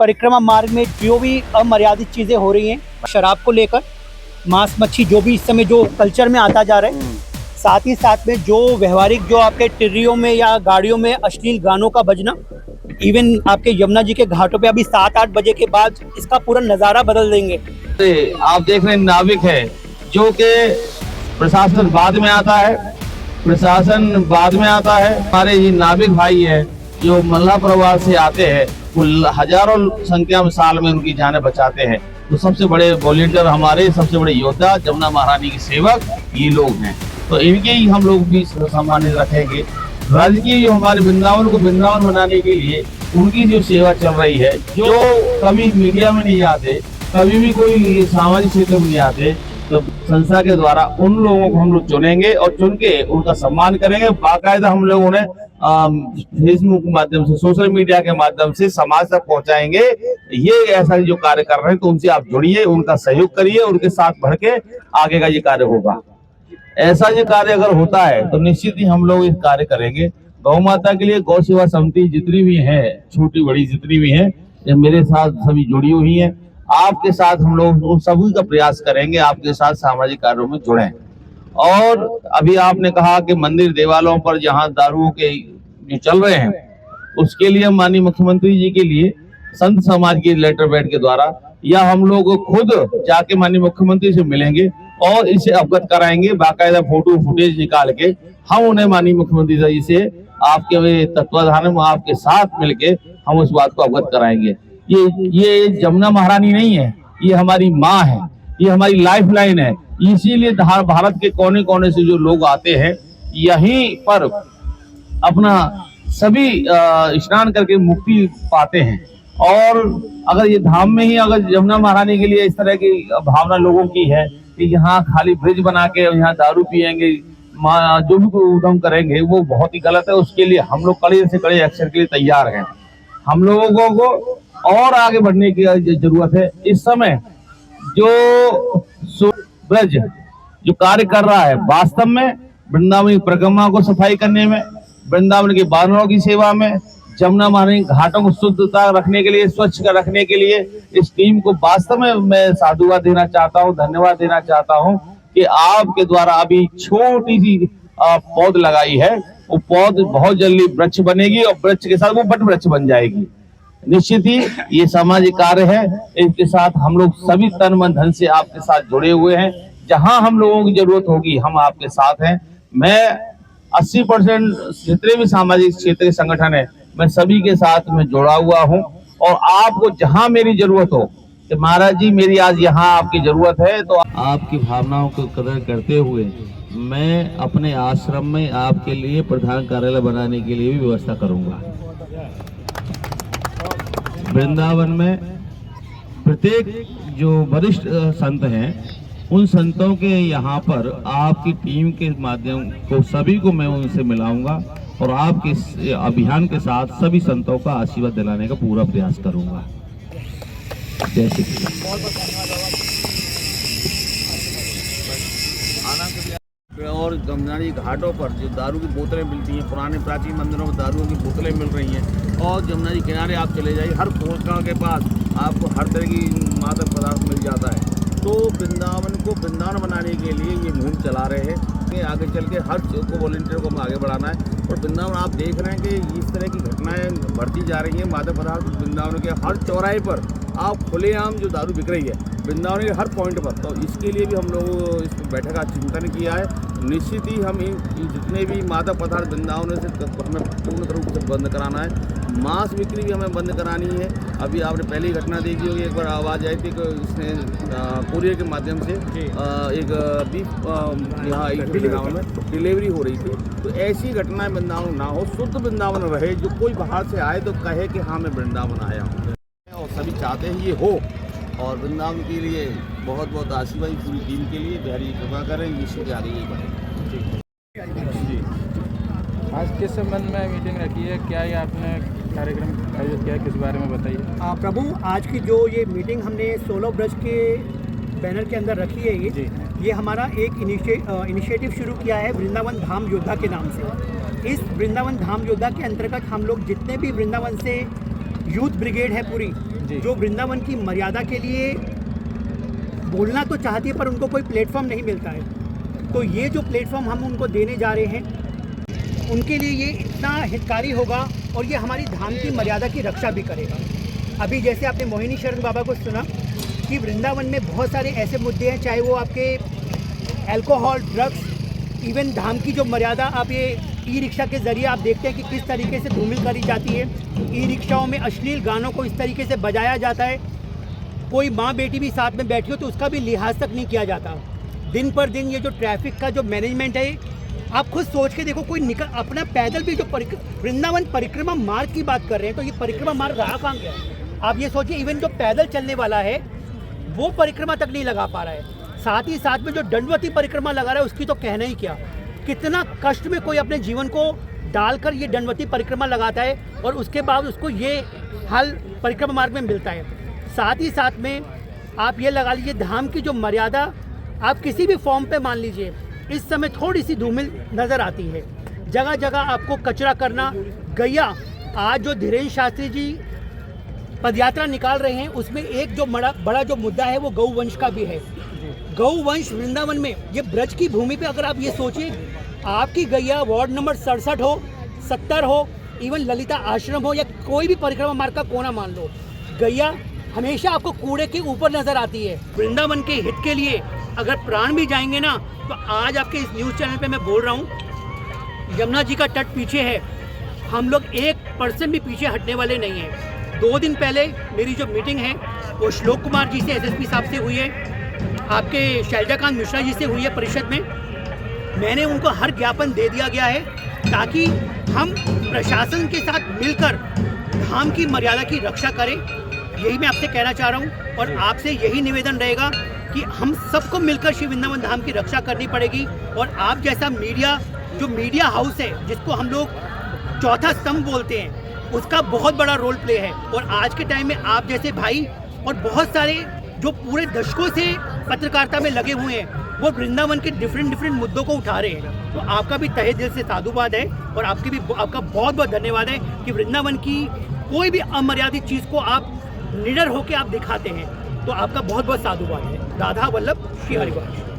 परिक्रमा मार्ग में जो भी अमर्यादित चीज़ें हो रही हैं, शराब को लेकर, मांस मच्छी जो भी इस समय जो कल्चर में आता जा रहा है, साथ ही साथ में जो व्यवहारिक जो आपके टिर्रियों में या गाड़ियों में अश्लील गानों का बजना, इवन आपके यमुना जी के घाटों पे अभी 7-8 बजे के बाद इसका पूरा नज़ारा बदल देंगे। आप देख रहे हैं नाविक है जो कि प्रशासन बाद में आता है, हमारे ये नाविक भाई है जो मल्ला परिवार से आते हैं, वो हजारों संख्या में साल में उनकी जानें बचाते हैं। तो सबसे बड़े वॉलंटियर हमारे, सबसे बड़े योद्धा जमुना महारानी के सेवक ये लोग हैं, तो इनके ही हम लोग भी सम्मानित रखेंगे। राजकीय जो हमारे वृंदावन को वृंदावन बनाने के लिए उनकी जो सेवा चल रही है, जो कभी मीडिया में नहीं आते, कभी भी कोई सामाजिक क्षेत्र में नहीं आते, तो संस्था के द्वारा उन लोगों को हम लोग चुनेंगे और चुन के उनका सम्मान करेंगे। बाकायदा हम लोग उन्हें फेसबुक के माध्यम से, सोशल मीडिया के माध्यम से समाज तक पहुंचाएंगे। ये ऐसा जो कार्य कर रहे हैं, तो उनसे आप जुड़िए, उनका सहयोग करिए, उनके साथ बढ़ के आगे का ये कार्य होगा। ऐसा ये कार्य अगर होता है तो निश्चित ही हम लोग इस कार्य करेंगे। गौ माता के लिए गौ सेवा समिति जितनी भी है, छोटी बड़ी जितनी भी है, ये मेरे साथ सभी जुड़ी हुई है। आपके साथ हम लोग उन सभी का प्रयास करेंगे, आपके साथ सामाजिक कार्यों में जुड़ें। और अभी आपने कहा कि मंदिर देवालयों पर जहां दारुओं के जो चल रहे हैं, उसके लिए माननीय मुख्यमंत्री जी के लिए संत समाज के लेटर पैड के द्वारा या हम लोग खुद जाके माननीय मुख्यमंत्री से मिलेंगे और इसे अवगत कराएंगे। बाकायदा फोटो फुटेज निकाल के हम उन्हें माननीय मुख्यमंत्री जी से आपके तत्वाधान में आपके साथ मिलके हम उस बात को अवगत कराएंगे। ये जमुना महारानी नहीं है, ये हमारी माँ है, ये हमारी लाइफ लाइन है। इसीलिए भारत के कोने कोने से जो लोग आते हैं, यहीं पर अपना सभी स्नान करके मुक्ति पाते हैं। और अगर ये धाम में ही अगर जमुना महारानी के लिए इस तरह की भावना लोगों की है कि यहाँ खाली ब्रिज बना के यहाँ दारू पियेंगे, जो भी कोई उद्यम करेंगे, वो बहुत ही गलत है। उसके लिए हम लोग कड़े से कड़े एक्शन के लिए तैयार हैं। हम लोगों को और आगे बढ़ने की जरूरत है। इस समय जो ब्रज जो कार्य कर रहा है, वास्तव में वृंदावन की परिक्रमा को सफाई करने में, वृंदावन के बानरों की सेवा में, जमुना महारानी घाटों को शुद्धता रखने के लिए, स्वच्छ रखने के लिए इस टीम को वास्तव में मैं साधुवाद देना चाहता हूँ, धन्यवाद देना चाहता हूँ कि आपके द्वारा अभी छोटी सी पौध लगाई है, वो पौध बहुत जल्दी वृक्ष बनेगी और वृक्ष के साथ वो बट वृक्ष बन जाएगी। निश्चित ही ये सामाजिक कार्य है, इसके साथ हम लोग सभी तन मन धन से आपके साथ जुड़े हुए हैं। जहां हम लोगों की जरूरत होगी हम आपके साथ हैं। मैं 80% जितने भी सामाजिक क्षेत्र के संगठन है, मैं सभी के साथ में जुड़ा हुआ हूं। और आपको जहां मेरी जरूरत हो कि महाराज जी मेरी आज यहाँ आपकी जरूरत है, तो आपकी भावनाओं को कदर करते हुए मैं अपने आश्रम में आपके लिए प्रधान कार्यालय बनाने के लिए भी व्यवस्था करूंगा। वृंदावन में प्रत्येक जो वरिष्ठ संत हैं, उन संतों के यहाँ पर आपकी टीम के माध्यम को सभी को मैं उनसे मिलाऊंगा और आपके इस अभियान के साथ सभी संतों का आशीर्वाद दिलाने का पूरा प्रयास करूंगा। जय श्री कृष्ण। और गंगा जी घाटों पर जो दारू की बोतलें मिलती हैं, पुराने प्राचीन मंदिरों में दारू की बोतलें मिल रही हैं, और जमुना जी किनारे आप चले जाइए, हर पोस्टकार्ड के पास आपको हर तरह की मादक पदार्थ मिल जाता है। तो वृंदावन को वृंदावन बनाने के लिए ये मुहिम चला रहे हैं कि आगे चल के हर को वॉलंटियर को आगे बढ़ाना है। और वृंदावन आप देख रहे हैं कि इस तरह की घटनाएं बढ़ती जा रही हैं। मादक पदार्थ वृंदावन के हर चौराहे पर आप खुलेआम जो दारू बिक रही है वृंदावन के हर पॉइंट पर, तो इसके लिए भी हम लोग इस बैठक का चिंतन किया है। निश्चित ही हम इन जितने भी मादक पदार्थ वृंदावन से हमें पूर्ण रूप से बंद कराना है। मांस बिक्री भी हमें बंद करानी है। अभी आपने पहली घटना देखी होगी, एक बार आवाज़ आई थी कि इसने कुरियर के माध्यम से एक बीफ यहाँ वृंदावन में डिलीवरी हो रही थी। तो ऐसी घटनाएं वृंदावन ना हो, शुद्ध वृंदावन रहे। जो कोई बाहर से आए तो कहे कि हाँ मैं वृंदावन आया हूँ, और सभी चाहते हैं ये हो। और वृंदावन के लिए बहुत बहुत आशीर्वाद पूरी टीम के लिए, बिहारी कृपा करें, ईश्वर के आगे ये बढ़े। आज किस संबंध में मीटिंग रखी है, क्या ये आपने कार्यक्रम आयोजित किया है, किस बारे में बताइए। प्रभु, आज की जो ये मीटिंग हमने 16 ब्रज के बैनर के अंदर रखी है, ये हमारा एक इनिशिएटिव शुरू किया है वृंदावन धाम योद्धा के नाम से। इस वृंदावन धाम योद्धा के अंतर्गत हम लोग जितने भी वृंदावन से यूथ ब्रिगेड है पूरी, जी। जो वृंदावन की मर्यादा के लिए बोलना तो चाहती है पर उनको कोई प्लेटफॉर्म नहीं मिलता है। तो ये जो प्लेटफॉर्म हम उनको देने जा रहे हैं उनके लिए ये इतना हितकारी होगा और ये हमारी धाम की मर्यादा की रक्षा भी करेगा। अभी जैसे आपने मोहिनी शरण बाबा को सुना कि वृंदावन में बहुत सारे ऐसे मुद्दे हैं, चाहे वो आपके अल्कोहल, ड्रग्स, इवन धाम की जो मर्यादा, आप ये ई रिक्शा के ज़रिए आप देखते हैं कि किस तरीके से धूमिल करी जाती है। ई रिक्शाओं में अश्लील गानों को इस तरीके से बजाया जाता है, कोई माँ बेटी भी साथ में बैठी हो तो उसका भी लिहाज तक नहीं किया जाता। दिन पर दिन ये जो ट्रैफिक का जो मैनेजमेंट है, आप खुद सोच के देखो, कोई निकल अपना पैदल भी जो वृंदावन परिक्रमा मार्ग की बात कर रहे हैं तो ये परिक्रमा मार्ग रहा कहाँ गया? आप ये सोचिए, इवन जो पैदल चलने वाला है वो परिक्रमा तक नहीं लगा पा रहा है। साथ ही साथ में जो दंडवती परिक्रमा लगा रहा है उसकी तो कहना ही क्या। कितना कष्ट में कोई अपने जीवन को डालकर ये दंडवती परिक्रमा लगाता है और उसके बाद उसको ये हल परिक्रमा मार्ग में मिलता है। साथ ही साथ में आप ये लगा लीजिए, धाम की जो मर्यादा आप किसी भी फॉर्म पे मान लीजिए, इस समय थोड़ी सी धूमिल नज़र आती है। जगह जगह आपको कचरा करना, गैया, आज जो धीरेन्द्र शास्त्री जी पदयात्रा निकाल रहे हैं उसमें एक जो बड़ा जो मुद्दा है वो गौवंश का भी है। गौवंश वृंदावन में, ये ब्रज की भूमि पे अगर आप ये सोचिए, आपकी गैया वार्ड नंबर 67 हो, 70 हो, इवन ललिता आश्रम हो या कोई भी परिक्रमा मार्ग का कोना मान लो, गैया हमेशा आपको कूड़े के ऊपर नजर आती है। वृंदावन के हित के लिए अगर प्राण भी जाएंगे ना, तो आज आपके इस न्यूज़ चैनल पे मैं बोल रहा हूँ, यमुना जी का तट पीछे है, हम लोग 1% भी पीछे हटने वाले नहीं हैं। 2 दिन पहले मेरी जो मीटिंग है वो श्लोक कुमार जी से, एसएसपी साहब से हुई है, आपके शैलजाकांत मिश्रा जी से हुई है परिषद में। मैंने उनको हर ज्ञापन दे दिया गया है ताकि हम प्रशासन के साथ मिलकर धाम की मर्यादा की रक्षा करें। यही मैं आपसे कहना चाह रहा हूँ और आपसे यही निवेदन रहेगा कि हम सबको मिलकर श्री वृंदावन धाम की रक्षा करनी पड़ेगी। और आप जैसा मीडिया, जो मीडिया हाउस है जिसको हम लोग चौथा स्तंभ बोलते हैं, उसका बहुत बड़ा रोल प्ले है। और आज के टाइम में आप जैसे भाई और बहुत सारे जो पूरे दशकों से पत्रकारिता में लगे हुए हैं, वो वृंदावन के डिफरेंट मुद्दों को उठा रहे हैं। तो आपका भी तहे दिल से साधुवाद है और आपका बहुत बहुत धन्यवाद है कि वृंदावन की कोई भी अमर्यादित चीज़ को आप निडर होकर आप दिखाते हैं। तो आपका बहुत बहुत साधुवाद है। राधा वल्लभ श्री हरिवंश।